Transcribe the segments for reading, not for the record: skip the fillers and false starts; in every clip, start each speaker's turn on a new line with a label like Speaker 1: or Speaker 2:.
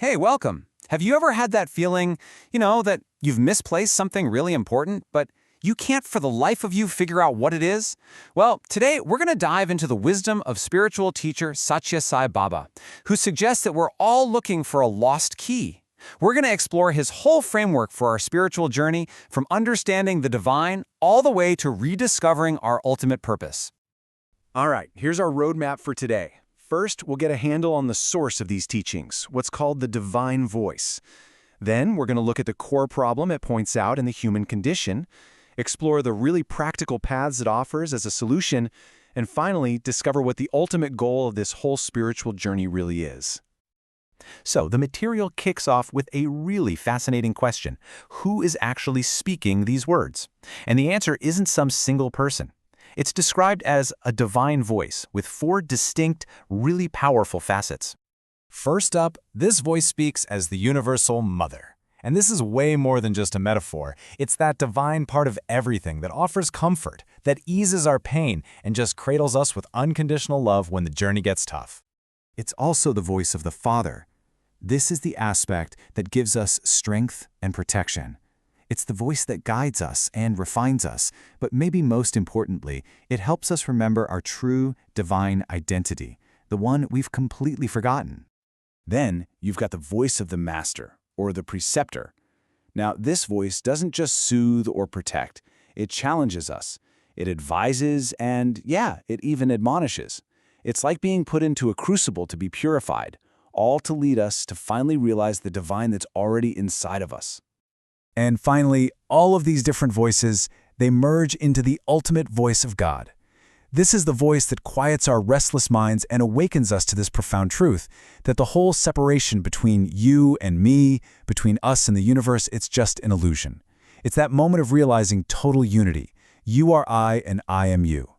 Speaker 1: Hey, welcome. Have you ever had that feeling, that you've misplaced something really important, but you can't for the life of you figure out what it is? Well, today we're going to dive into the wisdom of spiritual teacher Satya Sai Baba, who suggests that we're all looking for a lost key. We're going to explore his whole framework for our spiritual journey, from understanding the divine all the way to rediscovering our ultimate purpose.
Speaker 2: All right, here's our roadmap for today. First, we'll get a handle on the source of these teachings, what's called the divine voice. Then, we're going to look at the core problem it points out in the human condition, explore the really practical paths it offers as a solution, and finally, discover what the ultimate goal of this whole spiritual journey really is.
Speaker 3: So, the material kicks off with a really fascinating question. Who is actually speaking these words? And the answer isn't some single person. It's described as a divine voice with 4 distinct, really powerful facets.
Speaker 4: First up, this voice speaks as the universal mother. And this is way more than just a metaphor. It's that divine part of everything that offers comfort, that eases our pain, and just cradles us with unconditional love when the journey gets tough.
Speaker 5: It's also the voice of the Father. This is the aspect that gives us strength and protection. It's the voice that guides us and refines us, but maybe most importantly, it helps us remember our true divine identity, the one we've completely forgotten.
Speaker 2: Then, you've got the voice of the master, or the preceptor. Now, this voice doesn't just soothe or protect. It challenges us. It advises and, it even admonishes. It's like being put into a crucible to be purified, all to lead us to finally realize the divine that's already inside of us.
Speaker 4: And finally, all of these different voices, they merge into the ultimate voice of God. This is the voice that quiets our restless minds and awakens us to this profound truth, that the whole separation between you and me, between us and the universe, it's just an illusion. It's that moment of realizing total unity. You are I and I am you.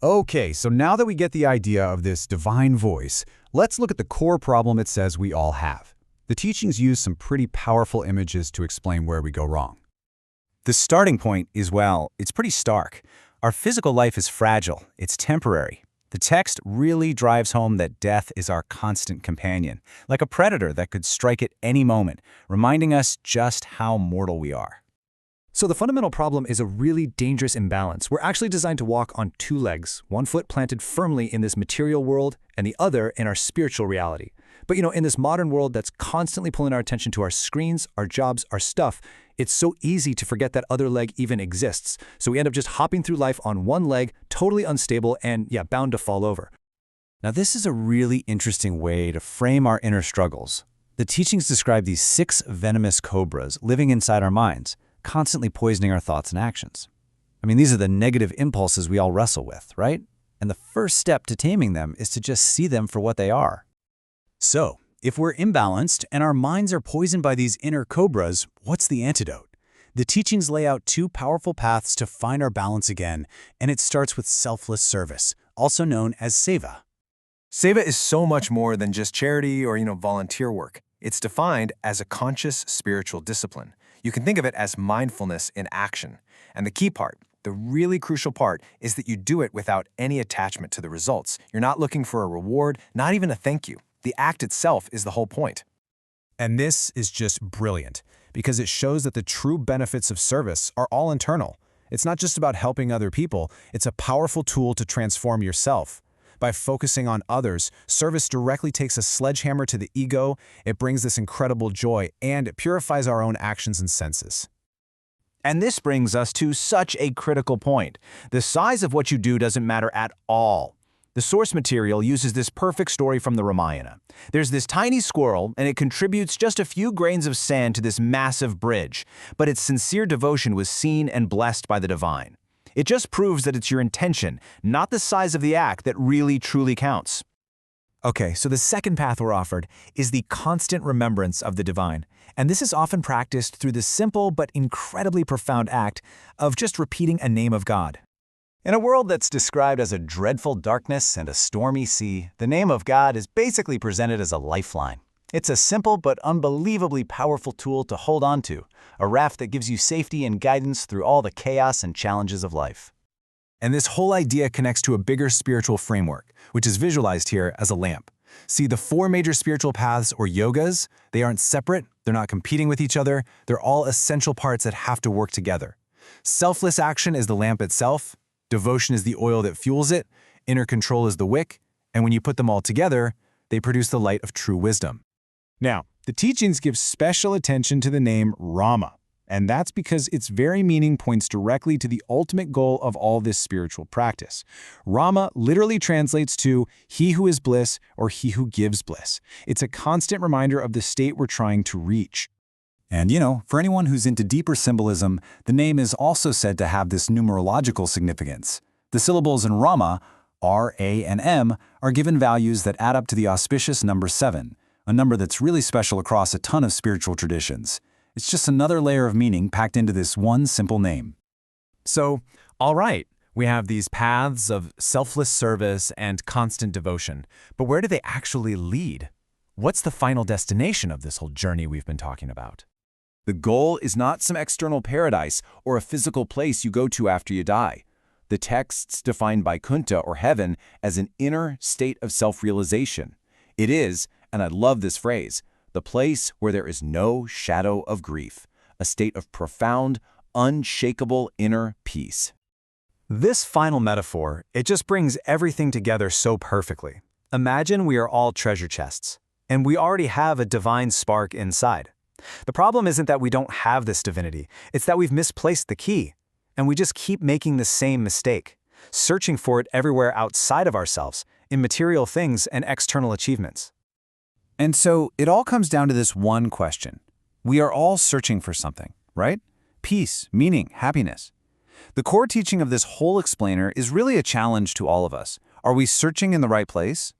Speaker 6: Okay, so now that we get the idea of this divine voice, let's look at the core problem it says we all have. The teachings use some pretty powerful images to explain where we go wrong.
Speaker 3: The starting point is, it's pretty stark. Our physical life is fragile. It's temporary. The text really drives home that death is our constant companion, like a predator that could strike at any moment, reminding us just how mortal we are.
Speaker 7: So the fundamental problem is a really dangerous imbalance. We're actually designed to walk on 2 legs, one foot planted firmly in this material world and the other in our spiritual reality. But in this modern world that's constantly pulling our attention to our screens, our jobs, our stuff, it's so easy to forget that other leg even exists. So we end up just hopping through life on one leg, totally unstable and, bound to fall over.
Speaker 3: Now, this is a really interesting way to frame our inner struggles. The teachings describe these 6 venomous cobras living inside our minds, constantly poisoning our thoughts and actions. These are the negative impulses we all wrestle with, right? And the first step to taming them is to just see them for what they are. So, if we're imbalanced and our minds are poisoned by these inner cobras, what's the antidote? The teachings lay out 2 powerful paths to find our balance again, and it starts with selfless service, also known as seva.
Speaker 8: Seva is so much more than just charity or, volunteer work. It's defined as a conscious spiritual discipline. You can think of it as mindfulness in action. And the key part, the really crucial part, is that you do it without any attachment to the results. You're not looking for a reward, not even a thank you. The act itself is the whole point.
Speaker 4: And this is just brilliant, because it shows that the true benefits of service are all internal. It's not just about helping other people, it's a powerful tool to transform yourself. By focusing on others, service directly takes a sledgehammer to the ego, it brings this incredible joy, and it purifies our own actions and senses.
Speaker 3: And this brings us to such a critical point. The size of what you do doesn't matter at all. The source material uses this perfect story from the Ramayana. There's this tiny squirrel, and it contributes just a few grains of sand to this massive bridge, but its sincere devotion was seen and blessed by the divine. It just proves that it's your intention, not the size of the act, that really truly counts.
Speaker 4: Okay, so the second path we're offered is the constant remembrance of the divine. And this is often practiced through the simple but incredibly profound act of just repeating a name of God.
Speaker 9: In a world that's described as a dreadful darkness and a stormy sea, the name of God is basically presented as a lifeline. It's a simple but unbelievably powerful tool to hold on to, a raft that gives you safety and guidance through all the chaos and challenges of life.
Speaker 4: And this whole idea connects to a bigger spiritual framework, which is visualized here as a lamp.
Speaker 5: See, the four major spiritual paths or yogas, they aren't separate, they're not competing with each other, they're all essential parts that have to work together. Selfless action is the lamp itself, devotion is the oil that fuels it, inner control is the wick, and when you put them all together, they produce the light of true wisdom.
Speaker 2: Now, the teachings give special attention to the name Rama, and that's because its very meaning points directly to the ultimate goal of all this spiritual practice. Rama literally translates to he who is bliss or he who gives bliss. It's a constant reminder of the state we're trying to reach.
Speaker 5: And for anyone who's into deeper symbolism, the name is also said to have this numerological significance. The syllables in Rama, R, A, and M, are given values that add up to the auspicious number 7, a number that's really special across a ton of spiritual traditions. It's just another layer of meaning packed into this one simple name.
Speaker 1: So, all right, we have these paths of selfless service and constant devotion, but where do they actually lead? What's the final destination of this whole journey we've been talking about?
Speaker 5: The goal is not some external paradise or a physical place you go to after you die. The texts define Vaikuntha or heaven as an inner state of self-realization. It is, and I love this phrase, the place where there is no shadow of grief, a state of profound, unshakable inner peace.
Speaker 9: This final metaphor, it just brings everything together so perfectly. Imagine we are all treasure chests, and we already have a divine spark inside. The problem isn't that we don't have this divinity, it's that we've misplaced the key, and we just keep making the same mistake, searching for it everywhere outside of ourselves, in material things and external achievements.
Speaker 3: And so it all comes down to this one question. We are all searching for something, right? Peace, meaning, happiness. The core teaching of this whole explainer is really a challenge to all of us. Are we searching in the right place?